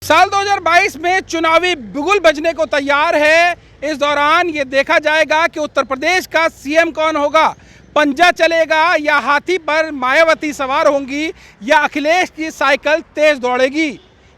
साल 2022 में चुनावी बिगुल बजने को तैयार है। इस दौरान ये देखा जाएगा कि उत्तर प्रदेश का सीएम कौन होगा। पंजा चलेगा या हाथी पर मायावती सवार होंगी या अखिलेश की साइकिल तेज दौड़ेगी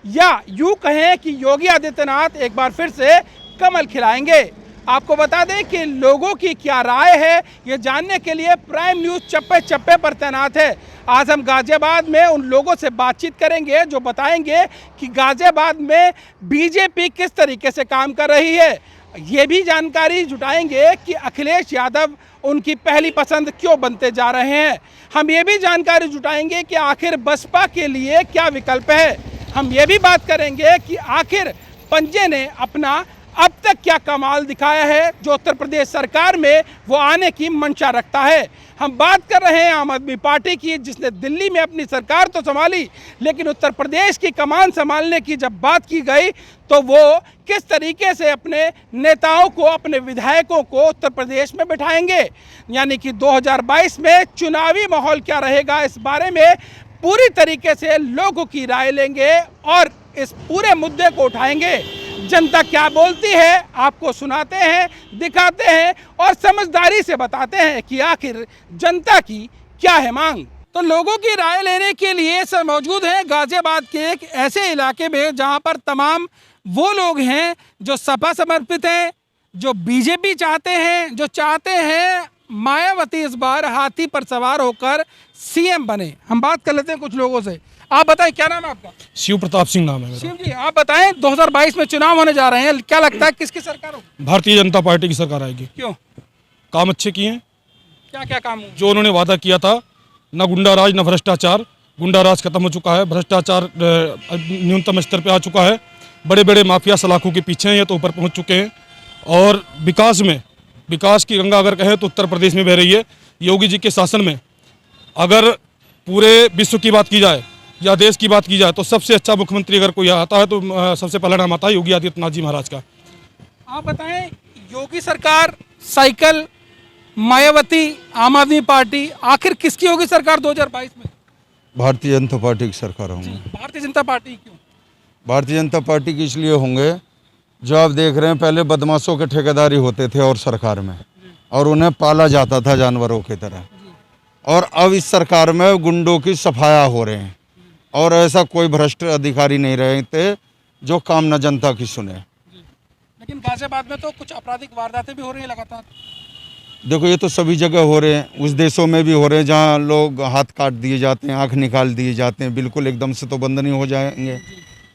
या यूं कहें कि योगी आदित्यनाथ एक बार फिर से कमल खिलाएंगे। आपको बता दें कि लोगों की क्या राय है, ये जानने के लिए प्राइम न्यूज़ चप्पे चप्पे पर तैनात है। आज हम गाजियाबाद में उन लोगों से बातचीत करेंगे जो बताएंगे कि गाजियाबाद में बीजेपी किस तरीके से काम कर रही है। ये भी जानकारी जुटाएंगे कि अखिलेश यादव उनकी पहली पसंद क्यों बनते जा रहे हैं। हम ये भी जानकारी जुटाएंगे कि आखिर बसपा के लिए क्या विकल्प है। हम ये भी बात करेंगे कि आखिर पंजे ने अपना अब तक क्या कमाल दिखाया है जो उत्तर प्रदेश सरकार में वो आने की मंशा रखता है। हम बात कर रहे हैं आम आदमी पार्टी की, जिसने दिल्ली में अपनी सरकार तो संभाली, लेकिन उत्तर प्रदेश की कमान संभालने की जब बात की गई तो वो किस तरीके से अपने नेताओं को, अपने विधायकों को उत्तर प्रदेश में बिठाएंगे। यानी कि 2022 में चुनावी माहौल क्या रहेगा, इस बारे में पूरी तरीके से लोगों की राय लेंगे और इस पूरे मुद्दे को उठाएंगे। जनता क्या बोलती है आपको सुनाते हैं, दिखाते हैं और समझदारी से बताते हैं कि आखिर जनता की क्या है मांग। तो लोगों की राय लेने के लिए सब मौजूद हैं गाजियाबाद के एक ऐसे इलाके में जहां पर तमाम वो लोग हैं जो सपा समर्पित हैं, जो बीजेपी चाहते हैं, जो चाहते हैं मायावती इस बार हाथी पर सवार होकर सीएम बने। हम बात कर लेते हैं कुछ लोगों से। आप बताएं, क्या नाम है आपका? शिव प्रताप सिंह नाम है मेरा। शिव जी, आप बताएं 2022 में चुनाव होने जा रहे हैं, क्या लगता है किसकी सरकार होगी? भारतीय जनता पार्टी की सरकार आएगी। क्यों? काम अच्छे किए हैं। क्या क्या काम हुआ? जो उन्होंने वादा किया था, न गुंडा राज न भ्रष्टाचार। गुंडा राज खत्म हो चुका है, भ्रष्टाचार न्यूनतम स्तर पे आ चुका है। बड़े बड़े माफिया सलाखों के पीछे हैं, ये तो ऊपर पहुंच चुके हैं। और विकास की गंगा अगर कहें तो उत्तर प्रदेश में बह रही है। योगी जी के शासन में अगर पूरे विश्व की बात की जाए या देश की बात की जाए तो सबसे अच्छा मुख्यमंत्री अगर कोई आता है तो सबसे पहला नाम आता है योगी आदित्यनाथ जी महाराज का। आप बताएं, योगी सरकार, साइकिल, मायावती, आम आदमी पार्टी, आखिर किसकी होगी सरकार 2022 में? भारतीय जनता पार्टी की सरकार होंगे। भारतीय जनता पार्टी क्यों? भारतीय जनता पार्टी की इसलिए होंगे, जो आप देख रहे हैं पहले बदमाशों के ठेकेदारी होते थे और सरकार में, और उन्हें पाला जाता था जानवरों की तरह, और अब इस सरकार में गुंडों की सफाया हो रहे हैं और ऐसा कोई भ्रष्ट अधिकारी नहीं रहते जो काम न जनता की सुने। लेकिन गाजियाबाद में तो कुछ आपराधिक वारदातें भी हो रही हैं लगातार। देखो, ये तो सभी जगह हो रहे हैं, उस देशों में भी हो रहे हैं जहाँ लोग हाथ काट दिए जाते हैं, आँख निकाल दिए जाते हैं। बिल्कुल एकदम से तो बंद नहीं हो जाएंगे,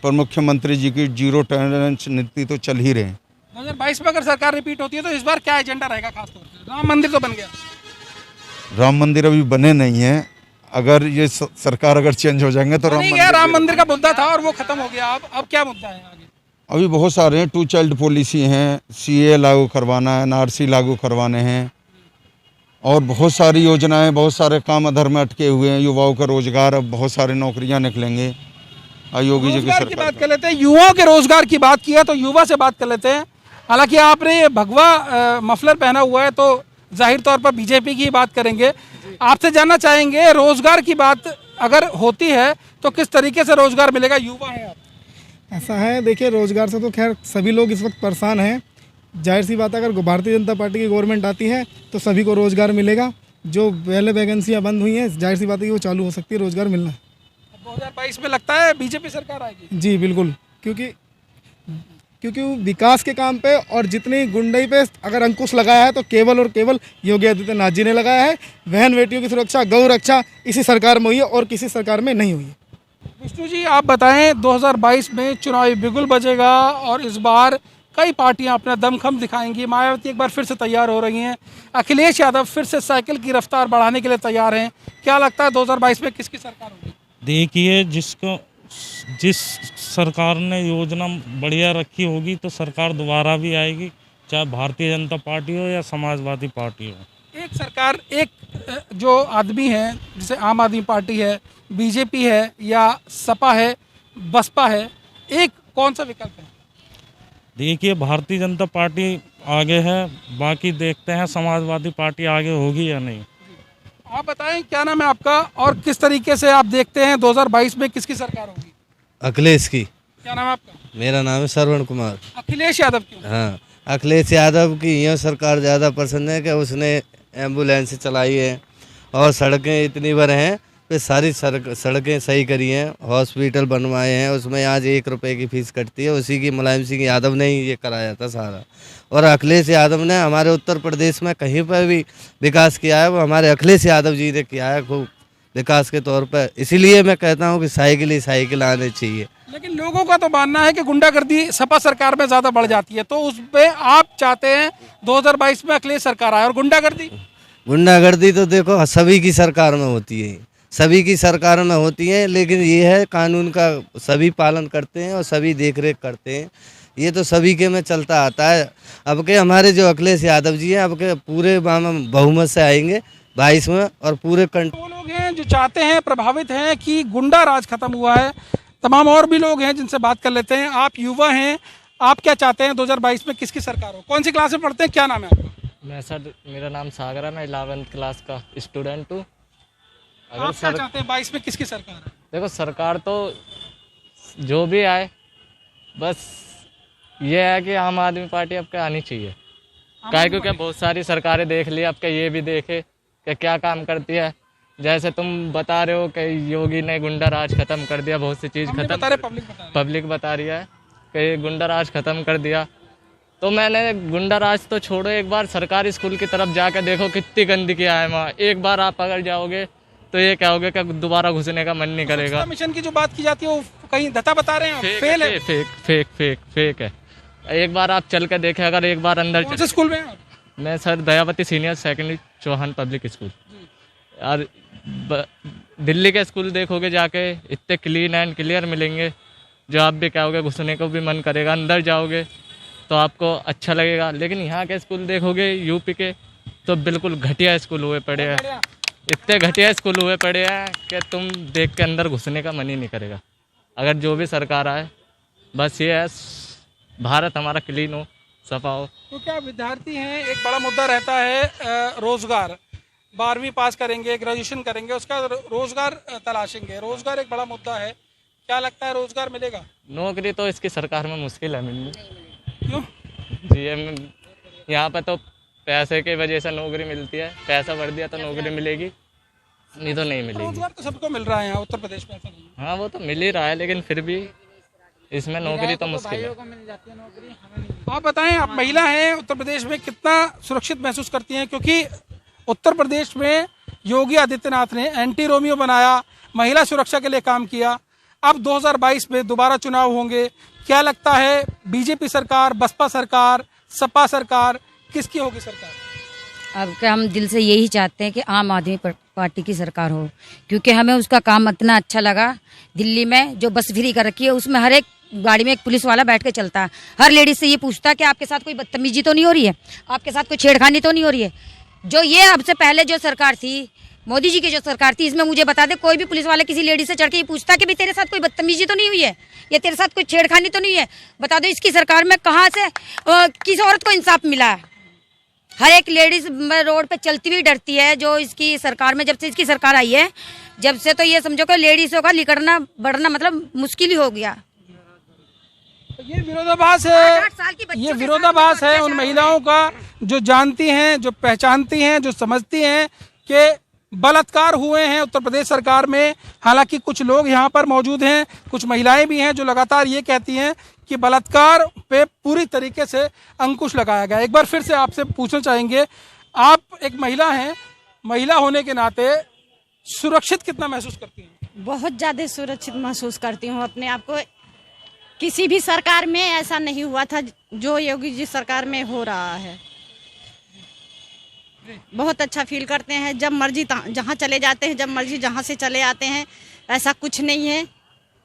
पर मुख्यमंत्री जी की जीरो टॉलरेंस नीति तो चल ही रहे हैं। 2022 में अगर सरकार रिपीट होती है तो इस बार क्या एजेंडा रहेगा खासतौर से? राम मंदिर तो बन गया। राम मंदिर अभी बने नहीं है। अगर ये सरकार अगर चेंज हो जाएंगे तो राम मंदिर का मुद्दा था और वो खत्म हो गया। अब क्या मुद्दा है आगे? अभी बहुत सारे हैं। 2 चाइल्ड पॉलिसी हैं, सीए लागू करवाना है, एनआरसी लागू करवाने हैं, और बहुत सारी योजनाएं, बहुत सारे काम अधर में अटके हुए हैं। युवाओं का रोजगार, अब बहुत सारी नौकरियां निकलेंगे योगी जी की सरकार की बात कर लेते हैं। युवाओं के रोजगार की बात किया तो युवा से बात कर लेते हैं। हालांकि आपने ये भगवा मफलर पहना हुआ है तो जाहिर तौर पर बीजेपी की बात करेंगे। आपसे जानना चाहेंगे, रोजगार की बात अगर होती है तो किस तरीके से रोजगार मिलेगा? युवा है आप। ऐसा है, देखिए रोजगार से तो खैर सभी लोग इस वक्त परेशान हैं। जाहिर सी बात है, अगर भारतीय जनता पार्टी की गवर्नमेंट आती है तो सभी को रोजगार मिलेगा। जो पहले वैकेंसियां बंद हुई हैं, जाहिर सी बात है कि वो चालू हो सकती है रोजगार मिलना। 2022 में लगता है बीजेपी सरकार आएगी? जी बिल्कुल, क्योंकि विकास के काम पे और जितनी गुंडई पे अगर अंकुश लगाया है तो केवल और केवल योगी आदित्यनाथ जी ने लगाया है। बहन बेटियों की सुरक्षा, गौ रक्षा इसी सरकार में हुई है और किसी सरकार में नहीं हुई है। विष्णु जी, आप बताएं 2022 में चुनावी बिगुल बजेगा और इस बार कई पार्टियां अपना दमखम दिखाएंगी। मायावती एक बार फिर से तैयार हो रही हैं, अखिलेश यादव फिर से साइकिल की रफ्तार बढ़ाने के लिए तैयार हैं। क्या लगता है 2022 में किसकी सरकार होगी? देखिए, जिस सरकार ने योजना बढ़िया रखी होगी तो सरकार दोबारा भी आएगी, चाहे भारतीय जनता पार्टी हो या समाजवादी पार्टी हो। एक सरकार, एक जो आदमी है, जैसे आम आदमी पार्टी है, बीजेपी है या सपा है, बसपा है, एक कौन सा विकल्प है? देखिए, भारतीय जनता पार्टी आगे है, बाकी देखते हैं समाजवादी पार्टी आगे होगी या नहीं। आप बताएं, क्या नाम है आपका और किस तरीके से आप देखते हैं 2022 में किसकी सरकार होगी? अखिलेश की। क्या नाम है आपका? मेरा नाम है श्रवण कुमार। अखिलेश यादव क्यों? हाँ, अखिलेश यादव की यह सरकार ज़्यादा पसंद है कि उसने एम्बुलेंस चलाई है और सड़कें इतनी बार हैं कि सारी सड़कें सही करी हैं, हॉस्पिटल बनवाए हैं, उसमें आज 1 रुपए की फीस कटती है, उसी की मुलायम सिंह यादव ने ही ये कराया था सारा। और अखिलेश यादव ने हमारे उत्तर प्रदेश में कहीं पर भी विकास किया है वो हमारे अखिलेश यादव जी ने किया है खूब विकास के तौर पर। इसीलिए मैं कहता हूँ कि साइकिल ही साइकिल आनी चाहिए। लेकिन लोगों का तो मानना है कि गुंडागर्दी सपा सरकार में ज्यादा बढ़ जाती है, तो उस पे आप चाहते हैं 2022 में अखिलेश सरकार आए। और गुंडागर्दी तो देखो सभी की सरकार में होती है, सभी की सरकार में होती है, लेकिन ये है कानून का सभी पालन करते हैं और सभी देख रेख करते हैं, ये तो सभी के में चलता आता है। अब के हमारे जो अखिलेश यादव जी हैं अब के पूरे बहुमत से आएंगे 22 में और पूरे वो लोग हैं जो चाहते हैं, प्रभावित हैं कि गुंडा राज खत्म हुआ है। तमाम और भी लोग हैं जिनसे बात कर लेते हैं। आप युवा हैं, आप क्या चाहते हैं 2022 में किसकी सरकार हो? कौन सी क्लास में पढ़ते हैं, क्या नाम है आपका? मैं सर, मेरा नाम सागर है, मैं 11th क्लास का स्टूडेंट हूँ। आप क्या चाहते हैं 22 में किसकी सरकार है? देखो सरकार तो जो भी आए, बस ये है कि आम आदमी पार्टी अब आनी चाहिए। क्या क्योंकि बहुत सारी सरकारें देख ली, अब ये भी देखे कि क्या काम करती है। जैसे तुम बता रहे हो कि योगी ने गुंडा राज खत्म कर दिया, बहुत सी चीज़ खत्म, पब्लिक बता रही है कि गुंडा राज खत्म कर दिया। तो मैंने गुंडा राज तो छोड़ो, एक बार सरकारी स्कूल की तरफ जाकर देखो कितनी गंदगी है वहाँ। एक बार आप अगर जाओगे तो ये कहोगे कि दोबारा घुसने का मन नहीं करेगा। मिशन की जो बात की जाती है वो कहीं धता बता रहे हैं, फेल है, फेक है। एक बार आप चल कर देखें, अगर एक बार अंदर। कौन से स्कूल में? मैं sir Dayawati senior secondary Chauhan public school. और दिल्ली के स्कूल देखोगे जाके, इतने क्लीन एंड क्लियर मिलेंगे जो आप भी कहोगे घुसने को भी मन करेगा। अंदर जाओगे तो आपको अच्छा लगेगा, लेकिन यहाँ के स्कूल देखोगे यूपी के तो बिल्कुल घटिया स्कूल हुए पड़े हैं, इतने घटिया स्कूल हुए पड़े हैं कि तुम देख के अंदर घुसने का मन ही नहीं करेगा। अगर जो भी सरकार आए, बस ये है भारत हमारा क्लीन हो, सफा हो। तो क्या विद्यार्थी हैं, एक बड़ा मुद्दा रहता है रोजगार। 12वीं पास करेंगे, ग्रेजुएशन करेंगे, उसका रोजगार तलाशेंगे। रोजगार एक बड़ा मुद्दा है, क्या लगता है रोजगार मिलेगा? नौकरी तो इसकी सरकार में मुश्किल है मिलनी। क्यों जी? यहाँ पर तो पैसे की वजह से नौकरी मिलती है, पैसा भर दिया तो नौकरी मिलेगी, नहीं तो नहीं मिलेगी। रोजगार तो सबको मिल रहा है यहाँ उत्तर प्रदेश में, ऐसा नहीं? हाँ वो तो मिल ही रहा है, लेकिन फिर भी इसमें नौकरी तो मुश्किल है। आप बताएं, आप महिला हैं, उत्तर प्रदेश में कितना सुरक्षित महसूस करती हैं? क्योंकि उत्तर प्रदेश में योगी आदित्यनाथ ने एंटी रोमियो बनाया, महिला सुरक्षा के लिए काम किया। अब 2022 में दोबारा चुनाव होंगे, क्या लगता है बीजेपी सरकार, बसपा सरकार, सपा सरकार, किसकी होगी सरकार? अब क्या हम दिल से यही चाहते हैं कि आम आदमी पार्टी की सरकार हो, क्योंकि हमें उसका काम इतना अच्छा लगा। दिल्ली में जो बस फ्री कर रखी है, उसमें हर एक गाड़ी में एक पुलिस वाला बैठ के चलता है, हर लेडीज से ये पूछता है कि आपके साथ कोई बदतमीजी तो नहीं हो रही है, आपके साथ कोई छेड़खानी तो नहीं हो रही है। जो ये अब से पहले जो सरकार थी, मोदी जी की जो सरकार थी, इसमें मुझे बता दे कोई भी पुलिस वाला किसी लेडी से चढ़ के ये पूछता कि भाई तेरे साथ कोई बदतमीजी तो नहीं हुई है, या तेरे साथ कोई छेड़खानी तो नहीं है? बता दो इसकी सरकार में कहाँ से किस औरत को इंसाफ मिला है? हर एक लेडीज रोड पे चलती हुई डरती है। जो इसकी सरकार में, जब से इसकी सरकार आई है, जब से तो ये समझो कि लेडीजों का निकलना बढ़ना मतलब मुश्किल ही हो गया। ये विरोधाभास है, ये विरोधाभास है उन महिलाओं का जो जानती हैं, जो पहचानती हैं, जो समझती हैं कि बलात्कार हुए हैं उत्तर प्रदेश सरकार में। हालांकि कुछ लोग यहाँ पर मौजूद हैं, कुछ महिलाएं भी हैं जो लगातार ये कहती हैं कि बलात्कार पे पूरी तरीके से अंकुश लगाया गया। एक बार फिर से आपसे पूछना चाहेंगे, आप एक महिला हैं, महिला होने के नाते सुरक्षित कितना महसूस करती हैं? बहुत ज़्यादा सुरक्षित महसूस करती हूँ अपने आप को। किसी भी सरकार में ऐसा नहीं हुआ था जो योगी जी सरकार में हो रहा है। बहुत अच्छा फील करते हैं, जब मर्जी जहाँ चले जाते हैं, जब मर्जी जहाँ से चले आते हैं, ऐसा कुछ नहीं है।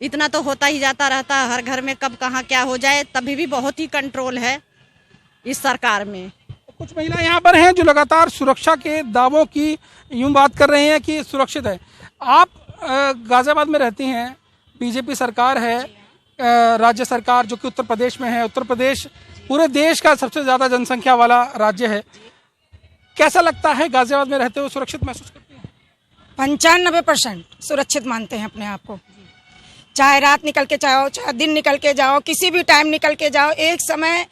इतना तो होता ही जाता रहता है हर घर में, कब कहाँ क्या हो जाए। तभी भी बहुत ही कंट्रोल है इस सरकार में। कुछ महिला यहाँ पर हैं जो लगातार सुरक्षा के दावों की यूं बात कर रहे हैं कि सुरक्षित है। आप गाजियाबाद में रहती हैं, बीजेपी सरकार है, राज्य सरकार जो कि उत्तर प्रदेश में है। उत्तर प्रदेश पूरे देश का सबसे ज़्यादा जनसंख्या वाला राज्य है। कैसा लगता है गाजियाबाद में रहते हुए, सुरक्षित महसूस करते हैं? 95% सुरक्षित मानते हैं अपने आप को। चाहे रात निकल के जाओ, चाहे दिन निकल के जाओ, किसी भी टाइम निकल के जाओ। एक समय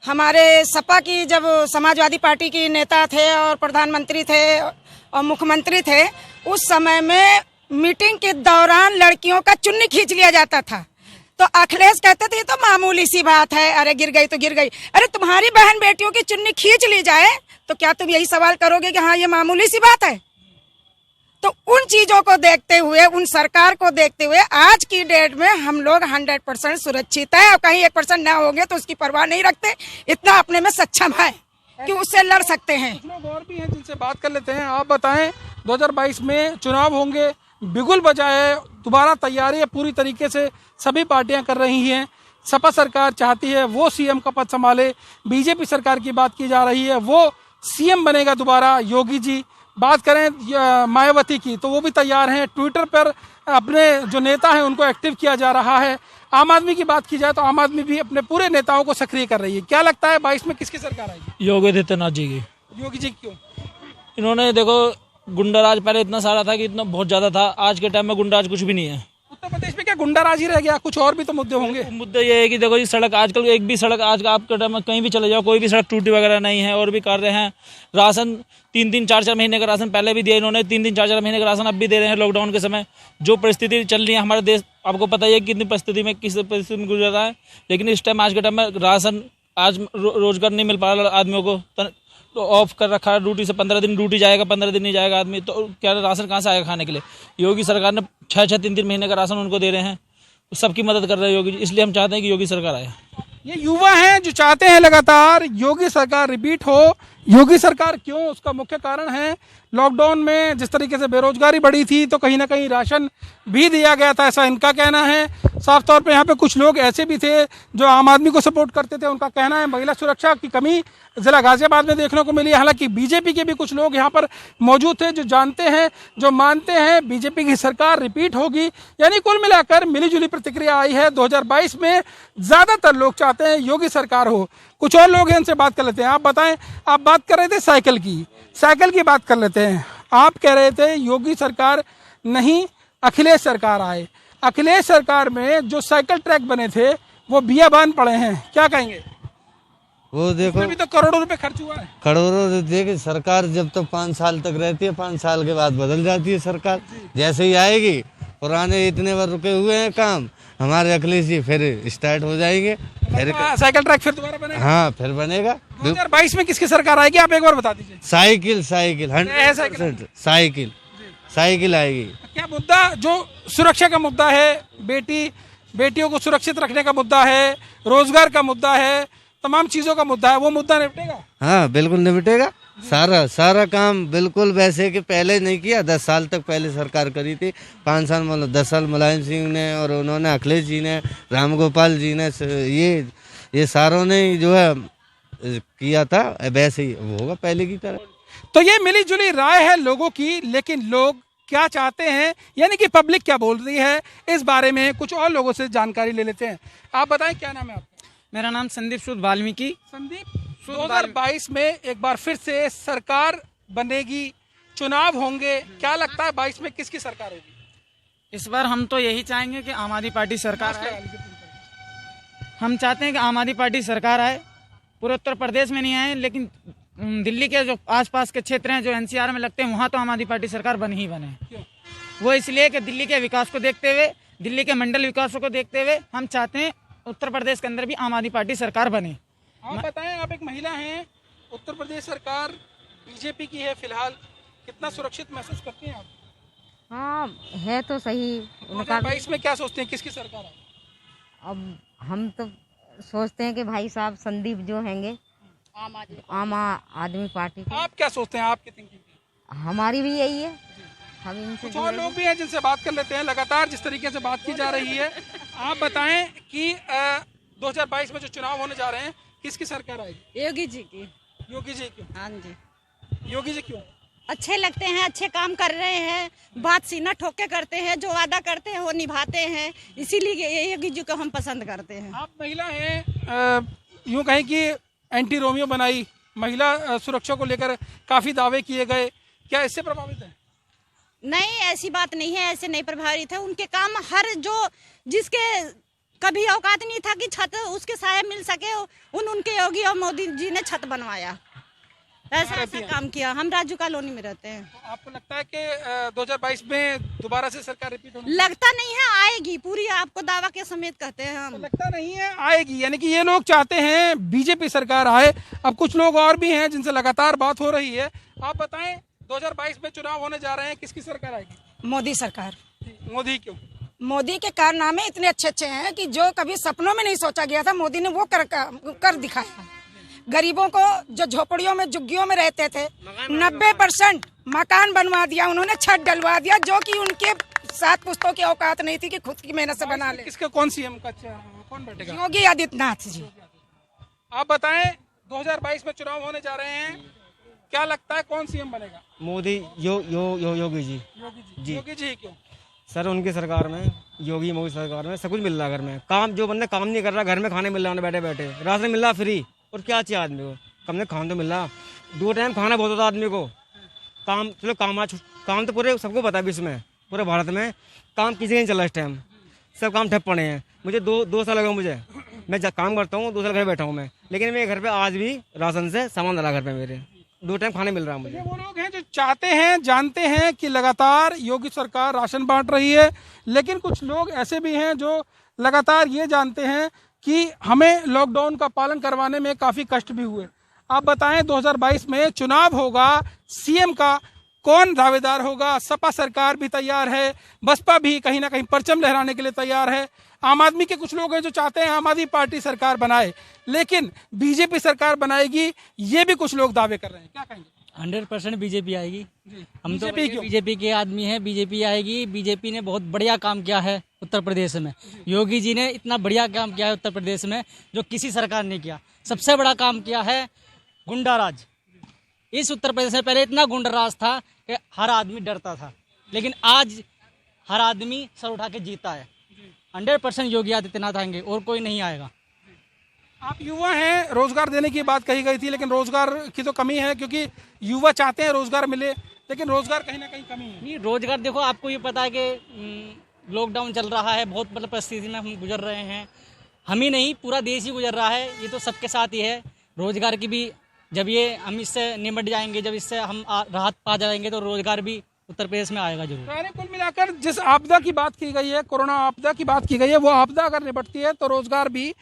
हमारे सपा की जब समाजवादी पार्टी की नेता थे और प्रधानमंत्री थे और मुख्यमंत्री थे, उस समय में मीटिंग के दौरान लड़कियों का चुन्नी खींच लिया जाता था। तो अखिलेश कहते थे ये तो मामूली सी बात है, अरे गिर गई तो गिर गई। अरे तुम्हारी बहन बेटियों की चुन्नी खींच ली जाए तो क्या तुम यही सवाल करोगे कि हाँ ये मामूली सी बात है? तो उन चीजों को देखते हुए, उन सरकार को देखते हुए आज की डेट में हम लोग 100% सुरक्षित है, और कहीं 1% ना होंगे तो उसकी परवाह नहीं रखते, इतना अपने में सक्षम है कि उससे लड़ सकते हैं। कुछ लोग और भी हैं जिनसे बात कर लेते हैं। आप बताएं, 2022 में चुनाव होंगे, बिगुल बजाए, दोबारा तैयारी पूरी तरीके से सभी पार्टियां कर रही हैं। सपा सरकार चाहती है वो सीएम का पद संभाले, बीजेपी सरकार की बात की जा रही है वो सीएम बनेगा दोबारा योगी जी। बात करें मायावती की तो वो भी तैयार हैं, ट्विटर पर अपने जो नेता हैं उनको एक्टिव किया जा रहा है। आम आदमी की बात की जाए तो आम आदमी भी अपने पूरे नेताओं को सक्रिय कर रही है। क्या लगता है 22 में किसकी सरकार आएगी? योगी आदित्यनाथ जी की। योगी जी क्यों? इन्होंने देखो गुंडाराज पहले इतना सारा था कि इतना बहुत ज्यादा था, आज के टाइम में गुंडाराज कुछ भी नहीं है। उत्तर प्रदेश में क्या गुंडाराज ही रह गया? कुछ और भी तो मुद्दे होंगे। मुद्दा ये है कि देखो जी सड़क, आजकल एक भी सड़क, आज आपके टाइम में कहीं भी चले जाओ कोई भी सड़क टूटी वगैरह नहीं है। और भी कार्य हैं, राशन 3-3, 4-4 महीने का राशन पहले भी दिया इन्होंने, 3-3, 4-4 महीने का राशन अब भी दे रहे हैं। लॉकडाउन के समय जो परिस्थिति चल रही है हमारे देश, आपको पता ही है कितनी परिस्थिति में, किस परिस्थिति में गुजर रहा है। लेकिन इस टाइम, आज के टाइम में राशन, आज रोजगार नहीं मिल पा रहा आदमियों को, तो ऑफ कर रखा है ड्यूटी से। 15 दिन ड्यूटी जाएगा, 15 दिन नहीं जाएगा आदमी, तो क्या राशन कहाँ से आएगा खाने के लिए? योगी सरकार ने 6-6, 3-3 महीने का राशन उनको दे रहे हैं, सबकी मदद कर रहे हैं योगी जी। इसलिए हम चाहते हैं कि योगी सरकार आए। ये युवा हैं जो चाहते हैं लगातार योगी सरकार रिपीट हो। योगी सरकार क्यों? उसका मुख्य कारण है लॉकडाउन में जिस तरीके से बेरोजगारी बढ़ी थी तो कहीं ना कहीं राशन भी दिया गया था, ऐसा इनका कहना है। साफ तौर पे यहाँ पे कुछ लोग ऐसे भी थे जो आम आदमी को सपोर्ट करते थे, उनका कहना है महिला सुरक्षा की कमी जिला गाजियाबाद में देखने को मिली। हालांकि बीजेपी के भी कुछ लोग यहाँ पर मौजूद थे जो जानते हैं, जो मानते हैं बीजेपी की सरकार रिपीट होगी। यानी कुल मिलाकर मिलीजुली प्रतिक्रिया आई है। 2022 में ज्यादातर लोग चाहते हैं योगी सरकार हो। कुछ और लोग हैं, उनसे बात कर लेते हैं। आप बताएं, आप बात कर रहे थे साइकिल की बात कर लेते हैं। आप कह रहे थे योगी सरकार नहीं, अखिलेश सरकार आए। अखिलेश सरकार में जो साइकिल ट्रैक बने थे वो बियाबान पड़े हैं, क्या कहेंगे? वो देखो भी तो करोड़ों रुपए खर्च हुआ है। करोड़ों। देखिए सरकार जब तक 5 साल तक रहती है, 5 साल के बाद बदल जाती है सरकार। जैसे ही आएगी, पुराने इतने बार रुके हुए हैं काम, हमारे अखिलेश जी फिर स्टार्ट हो जाएंगे, फिर साइकिल ट्रैक फिर दोबारा बनेगा। हाँ फिर बनेगा। 2022 में किसकी सरकार आएगी आप एक बार बता दीजिए। साइकिल 100% साइकिल आएगी। क्या मुद्दा जो सुरक्षा का मुद्दा है, बेटियों को सुरक्षित रखने का मुद्दा है, रोजगार का मुद्दा है, तमाम चीजों का मुद्दा है, वो मुद्दा निपटेगा? हाँ बिल्कुल निपटेगा। सारा काम बिल्कुल वैसे कि पहले नहीं किया। 10 साल तक पहले सरकार करी थी, 5 साल मतलब 10 साल मुलायम सिंह ने और उन्होंने अखिलेश जी ने, राम गोपाल जी ने, ये सारों ने जो है किया था, वैसे ही होगा पहले की तरह। तो ये मिली जुली राय है लोगों की, लेकिन लोग क्या चाहते हैं, यानी कि पब्लिक क्या बोल रही है, इस बारे में कुछ और लोगों से जानकारी ले लेते हैं। आप बताएं, क्या नाम है आपका? मेरा नाम संदीप सूद वाल्मीकि। संदीप, 2022 में एक बार फिर से सरकार बनेगी, चुनाव होंगे, क्या लगता है 22 में किसकी सरकार होगी? इस बार हम तो यही चाहेंगे कि आम आदमी पार्टी सरकार आए। हम चाहते हैं कि आम आदमी पार्टी सरकार आए। पूरे उत्तर प्रदेश में नहीं आए, लेकिन दिल्ली के जो आसपास के क्षेत्र हैं जो एनसीआर में लगते हैं, वहाँ तो आम आदमी पार्टी सरकार बने। वो इसलिए कि दिल्ली के विकास को देखते हुए, दिल्ली के मंडल विकासों को देखते हुए हम चाहते हैं उत्तर प्रदेश के अंदर भी आम आदमी पार्टी सरकार बने। आप बताएं, आप एक महिला हैं, उत्तर प्रदेश सरकार बीजेपी की है फिलहाल, कितना सुरक्षित महसूस करती हैं आप? हाँ है तो सही। 2022 में क्या सोचते हैं किसकी सरकार है? अब हम तो सोचते हैं कि भाई साहब संदीप जो हैंगे आम आदमी पार्टी। आप क्या सोचते हैं, आपकी थिंकिंग? हमारी भी यही है। हम इनसे कुछ और लोग भी हैं जिनसे बात कर लेते हैं। लगातार जिस तरीके से बात की जा रही है, आप बताएं कि 2022 में जो चुनाव होने जा रहे हैं किसकी सरकार आएगी? योगी जी की। योगी जी क्यों? हाँ जी, योगी जी क्यों? अच्छे लगते हैं, अच्छे काम कर रहे हैं, बात सीना ठोक के करते हैं, जो वादा करते हैं वो निभाते हैं, इसीलिए योगी जी को हम पसंद करते हैं। आप महिला हैं, यूँ कहें कि एंटी रोमियो बनाई, महिला सुरक्षा को लेकर काफ़ी दावे किए गए, क्या इससे प्रभावित है? नहीं, ऐसी बात नहीं है, ऐसे नहीं प्रभावित है। उनके काम हर जो जिसके कभी औकात नहीं था कि छत उसके साया मिल सके, उनके योगी और मोदी जी ने छत बनवाया। ऐसा काम किया। हम राजू कॉलोनी में रहते हैं। तो आपको लगता है कि 2022 में दोबारा से सरकार रिपीट होगी? लगता नहीं है आएगी पूरी, आपको दावा के समेत कहते हैं हम। तो लगता नहीं है आएगी, यानी कि ये लोग चाहते हैं बीजेपी सरकार आए। अब कुछ लोग और भी हैं जिनसे लगातार बात हो रही है। आप बताएं, 2022 में चुनाव होने जा रहे हैं, किसकी सरकार आएगी? मोदी सरकार। मोदी क्यों? मोदी के कारनामे इतने अच्छे अच्छे हैं कि जो कभी सपनों में नहीं सोचा गया था, मोदी ने वो कर दिखाया। गरीबों को जो झोपड़ियों में झुग्गियों में रहते थे 90% मकान बनवा दिया उन्होंने, छत डलवा दिया, जो कि उनके 7 पुश्तों की औकात नहीं थी कि खुद की मेहनत से बना ले। किसका कौन सीएम का कौन बैठेगा? योगी आदित्यनाथ जी। आप बताएं, 2022 में चुनाव होने जा रहे हैं, क्या लगता है कौन सीएम बनेगा? मोदी योगी जी। योगी जी क्यों? सर उनकी सरकार में, योगी मोदी सरकार में सब कुछ मिल रहा है। घर में काम, जो बंदे काम नहीं कर रहा, घर में खाने मिल रहा है बैठे बैठे, राशन मिल रहा फ्री, और क्या चाहिए आदमी को? कम से खाना तो मिल रहा, 2 टाइम खाना बहुत होता आदमी को। काम चलो, काम तो पूरे सबको पता है विश्व में, पूरे भारत में काम किसी का नहीं चल रहा इस टाइम, सब काम ठप पड़े हैं। मुझे दो साल लगा, मुझे मैं काम करता हूँ, 2 साल घर बैठा हूँ मैं, लेकिन मेरे घर पे आज भी राशन से सामान डाला, घर पे मेरे 2 टाइम खाने मिल रहा है मुझे। वो लोग हैं जो चाहते हैं, जानते हैं कि लगातार योगी सरकार राशन बांट रही है, लेकिन कुछ लोग ऐसे भी हैं जो लगातार ये जानते हैं कि हमें लॉकडाउन का पालन करवाने में काफ़ी कष्ट भी हुए। आप बताएं, 2022 में चुनाव होगा, सीएम का कौन दावेदार होगा? सपा सरकार भी तैयार है, बसपा भी कहीं ना कहीं परचम लहराने के लिए तैयार है। आम आदमी के कुछ लोग हैं जो चाहते हैं आम आदमी पार्टी सरकार बनाए, लेकिन बीजेपी सरकार बनाएगी, ये भी कुछ लोग दावे कर रहे हैं। क्या कहेंगे? 100% बीजेपी आएगी। हम तो बीजेपी बीजेपी के आदमी हैं, बीजेपी आएगी। बीजेपी ने बहुत बढ़िया काम किया है उत्तर प्रदेश में। योगी जी ने इतना बढ़िया काम किया है उत्तर प्रदेश में जो किसी सरकार ने किया। सबसे बड़ा काम किया है गुंडा राज। इस उत्तर प्रदेश में पहले इतना गुंडा राज था कि हर आदमी डरता था, लेकिन आज हर आदमी सर उठा के जीता है। 100% योगी आदित्यनाथ आएंगे और कोई नहीं आएगा। आप युवा हैं, रोजगार देने की बात कही गई थी, लेकिन रोजगार की तो कमी है, क्योंकि युवा चाहते हैं रोजगार मिले, लेकिन रोजगार कहीं ना कहीं कमी है। नहीं, रोजगार देखो, आपको ये पता है कि लॉकडाउन चल रहा है, बहुत मतलब परिस्थिति में हम गुजर रहे हैं। हम ही नहीं, पूरा देश ही गुजर रहा है, ये तो सबके साथ ही है। रोजगार की भी जब ये हम इससे निमट जाएंगे, जब इससे हम राहत पा जाएंगे, तो रोजगार भी उत्तर प्रदेश में आएगा जरूर। यानी कुल मिलाकर जिस आपदा की बात की गई है, कोरोना आपदा की बात की गई है, वो आपदा अगर निपटती है तो रोजगार भी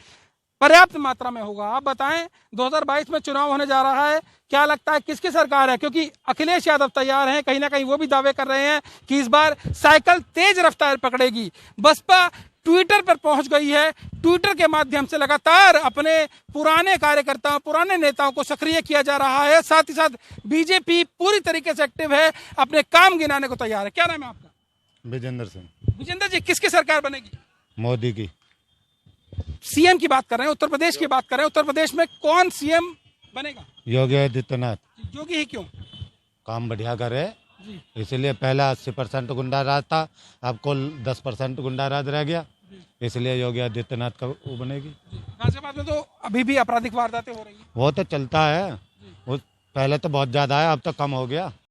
पर्याप्त मात्रा में होगा। आप बताएं, 2022 में चुनाव होने जा रहा है, क्या लगता है किसकी सरकार है? क्योंकि अखिलेश यादव तैयार हैं, कहीं ना कहीं वो भी दावे कर रहे हैं कि इस बार साइकिल तेज रफ्तार पकड़ेगी। बसपा ट्विटर पर पहुंच गई है, ट्विटर के माध्यम से लगातार अपने पुराने कार्यकर्ताओं, पुराने नेताओं को सक्रिय किया जा रहा है। साथ ही साथ बीजेपी पूरी तरीके से एक्टिव है, अपने काम गिनाने को तैयार है। क्या नाम है आपका? विजेंद्र सिंह। विजेंद्र जी, किसकी सरकार बनेगी? मोदी की। सीएम की बात कर रहे हैं, उत्तर प्रदेश की बात कर रहे हैं। उत्तर प्रदेश में कौन सीएम बनेगा? योगी आदित्यनाथ। योगी ही क्यों? काम बढ़िया करे, इसलिए पहला 80% गुंडा राज था, अब कुल 10% गुंडा राज रह गया, इसलिए योगी आदित्यनाथ का वो बनेगी। गाजियाबाद में तो अभी भी आपराधिक वारदातें हो रही हैं। वो तो चलता है, वो पहले तो बहुत ज्यादा है, अब तो कम हो गया।